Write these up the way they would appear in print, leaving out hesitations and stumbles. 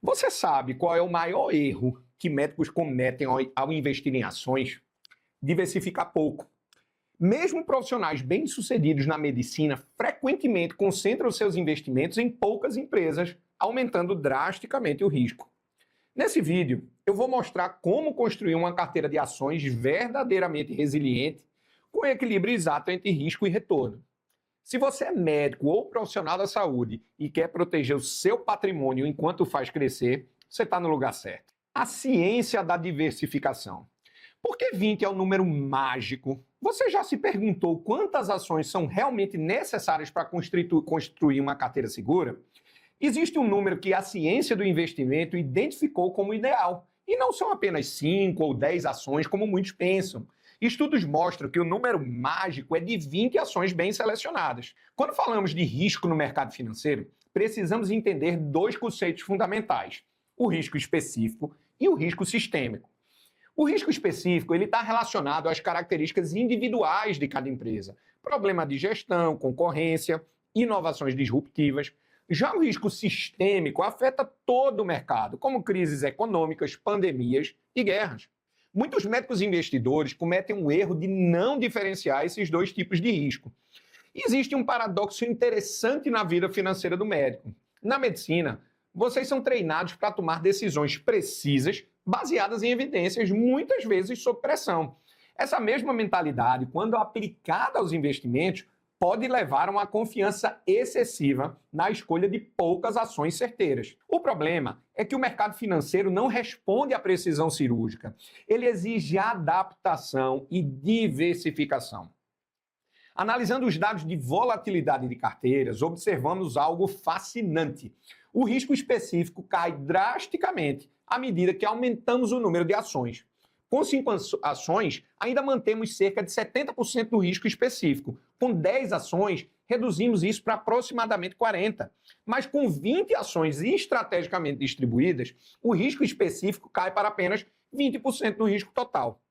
Você sabe qual é o maior erro que médicos cometem ao investir em ações? Diversificar pouco. Mesmo profissionais bem-sucedidos na medicina frequentemente concentram seus investimentos em poucas empresas, aumentando drasticamente o risco. Nesse vídeo, eu vou mostrar como construir uma carteira de ações verdadeiramente resiliente, com equilíbrio exato entre risco e retorno. Se você é médico ou profissional da saúde e quer proteger o seu patrimônio enquanto faz crescer, você está no lugar certo. A ciência da diversificação. Por que 20 é o número mágico? Você já se perguntou quantas ações são realmente necessárias para construir uma carteira segura? Existe um número que a ciência do investimento identificou como ideal, e não são apenas 5 ou 10 ações como muitos pensam. Estudos mostram que o número mágico é de 20 ações bem selecionadas. Quando falamos de risco no mercado financeiro, precisamos entender dois conceitos fundamentais: o risco específico e o risco sistêmico. O risco específico está relacionado às características individuais de cada empresa, problema de gestão, concorrência, inovações disruptivas. Já o risco sistêmico afeta todo o mercado, como crises econômicas, pandemias e guerras. Muitos médicos investidores cometem um erro de não diferenciar esses dois tipos de risco. Existe um paradoxo interessante na vida financeira do médico. Na medicina, vocês são treinados para tomar decisões precisas, baseadas em evidências, muitas vezes sob pressão. Essa mesma mentalidade, quando aplicada aos investimentos, pode levar a uma confiança excessiva na escolha de poucas ações certeiras. O problema é que o mercado financeiro não responde à precisão cirúrgica. Ele exige adaptação e diversificação. Analisando os dados de volatilidade de carteiras, observamos algo fascinante. O risco específico cai drasticamente à medida que aumentamos o número de ações. Com 5 ações, ainda mantemos cerca de 70% do risco específico. Com 10 ações, reduzimos isso para aproximadamente 40%. Mas com 20 ações estrategicamente distribuídas, o risco específico cai para apenas 20% do risco total.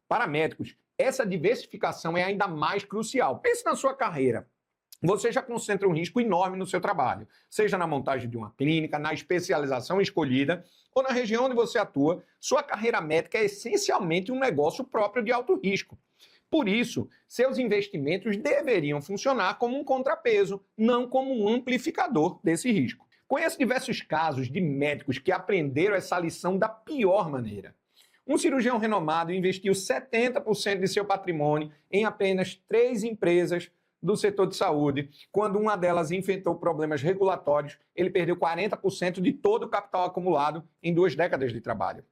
Para médicos, essa diversificação é ainda mais crucial. Pense na sua carreira. Você já concentra um risco enorme no seu trabalho, seja na montagem de uma clínica, na especialização escolhida ou na região onde você atua. Sua carreira médica é essencialmente um negócio próprio de alto risco. Por isso, seus investimentos deveriam funcionar como um contrapeso, não como um amplificador desse risco. Conheço diversos casos de médicos que aprenderam essa lição da pior maneira. Um cirurgião renomado investiu 70% de seu patrimônio em apenas 3 empresas do setor de saúde. Quando uma delas enfrentou problemas regulatórios, ele perdeu 40% de todo o capital acumulado em 2 décadas de trabalho.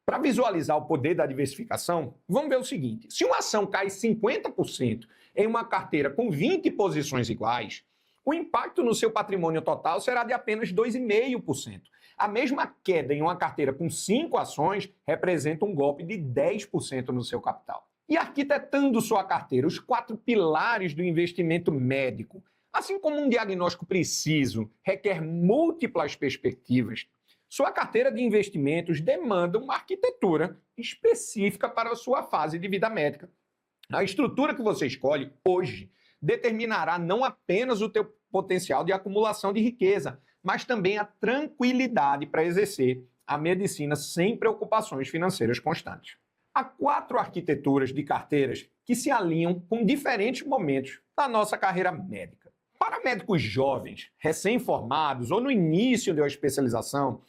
Para visualizar o poder da diversificação, vamos ver o seguinte: se uma ação cai 50% em uma carteira com 20 posições iguais, o impacto no seu patrimônio total será de apenas 2,5%. A mesma queda em uma carteira com 5 ações representa um golpe de 10% no seu capital. E arquitetando sua carteira, os 4 pilares do investimento médico. Assim como um diagnóstico preciso requer múltiplas perspectivas, sua carteira de investimentos demanda uma arquitetura específica para a sua fase de vida médica. A estrutura que você escolhe hoje determinará não apenas o teu potencial de acumulação de riqueza, mas também a tranquilidade para exercer a medicina sem preocupações financeiras constantes. Há 4 arquiteturas de carteiras que se alinham com diferentes momentos da nossa carreira médica. Para médicos jovens, recém-formados ou no início de uma especialização,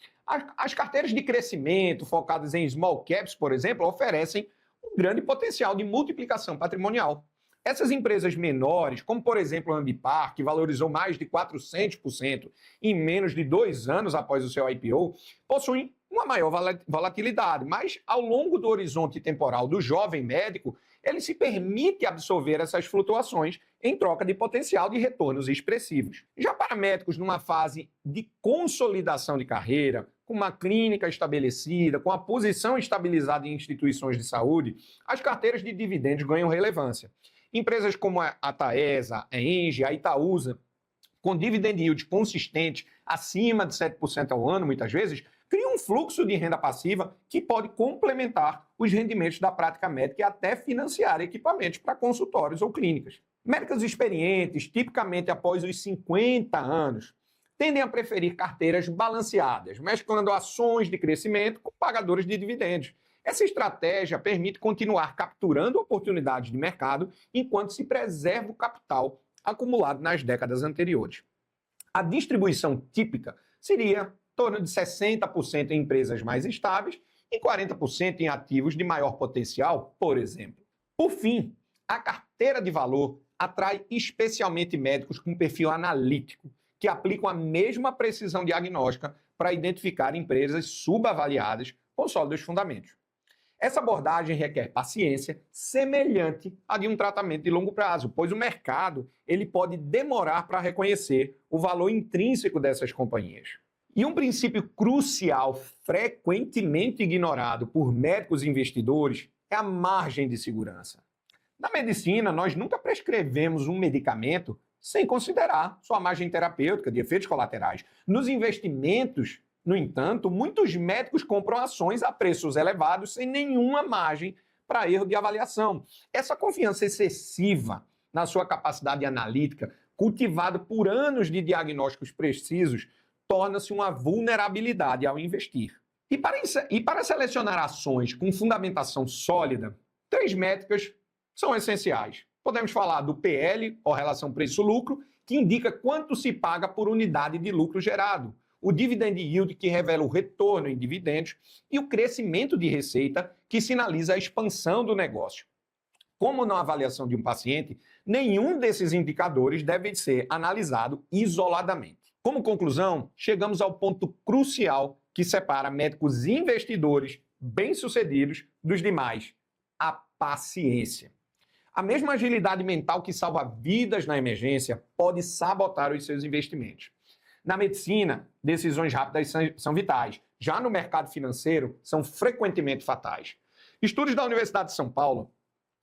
as carteiras de crescimento focadas em small caps, por exemplo, oferecem um grande potencial de multiplicação patrimonial. Essas empresas menores, como por exemplo a Ambipar, que valorizou mais de 400% em menos de 2 anos após o seu IPO, possuem uma maior volatilidade, mas ao longo do horizonte temporal do jovem médico, ele se permite absorver essas flutuações em troca de potencial de retornos expressivos. Já para médicos numa fase de consolidação de carreira, com uma clínica estabelecida, com a posição estabilizada em instituições de saúde, as carteiras de dividendos ganham relevância. Empresas como a Taesa, a Engie, a Itaúsa, com dividend yield consistente acima de 7% ao ano, muitas vezes, criam um fluxo de renda passiva que pode complementar os rendimentos da prática médica e até financiar equipamentos para consultórios ou clínicas. Médicos experientes, tipicamente após os 50 anos, tendem a preferir carteiras balanceadas, mesclando ações de crescimento com pagadores de dividendos. Essa estratégia permite continuar capturando oportunidades de mercado enquanto se preserva o capital acumulado nas décadas anteriores. A distribuição típica seria em torno de 60% em empresas mais estáveis e 40% em ativos de maior potencial, por exemplo. Por fim, a carteira de valor atrai especialmente médicos com perfil analítico, que aplicam a mesma precisão diagnóstica para identificar empresas subavaliadas com sólidos fundamentos. Essa abordagem requer paciência semelhante à de um tratamento de longo prazo, pois o mercado ele pode demorar para reconhecer o valor intrínseco dessas companhias. E um princípio crucial, frequentemente ignorado por médicos e investidores, é a margem de segurança. Na medicina, nós nunca prescrevemos um medicamento sem considerar sua margem terapêutica de efeitos colaterais. Nos investimentos, no entanto, muitos médicos compram ações a preços elevados sem nenhuma margem para erro de avaliação. Essa confiança excessiva na sua capacidade analítica, cultivada por anos de diagnósticos precisos, torna-se uma vulnerabilidade ao investir. E para selecionar ações com fundamentação sólida, 3 métricas são essenciais. Podemos falar do PL, ou relação preço-lucro, que indica quanto se paga por unidade de lucro gerado, o dividend yield, que revela o retorno em dividendos, e o crescimento de receita, que sinaliza a expansão do negócio. Como na avaliação de um paciente, nenhum desses indicadores deve ser analisado isoladamente. Como conclusão, chegamos ao ponto crucial que separa médicos investidores bem-sucedidos dos demais: a paciência. A mesma agilidade mental que salva vidas na emergência pode sabotar os seus investimentos. Na medicina, decisões rápidas são vitais. Já no mercado financeiro, são frequentemente fatais. Estudos da Universidade de São Paulo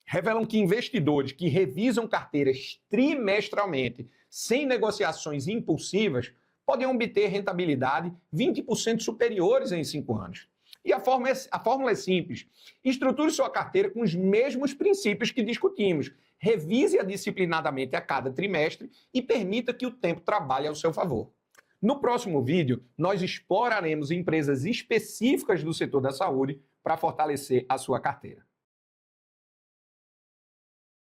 revelam que investidores que revisam carteiras trimestralmente, sem negociações impulsivas, podem obter rentabilidade 20% superiores em 5 anos. E a fórmula é simples. Estruture sua carteira com os mesmos princípios que discutimos. Revise-a disciplinadamente a cada trimestre e permita que o tempo trabalhe ao seu favor. No próximo vídeo, nós exploraremos empresas específicas do setor da saúde para fortalecer a sua carteira.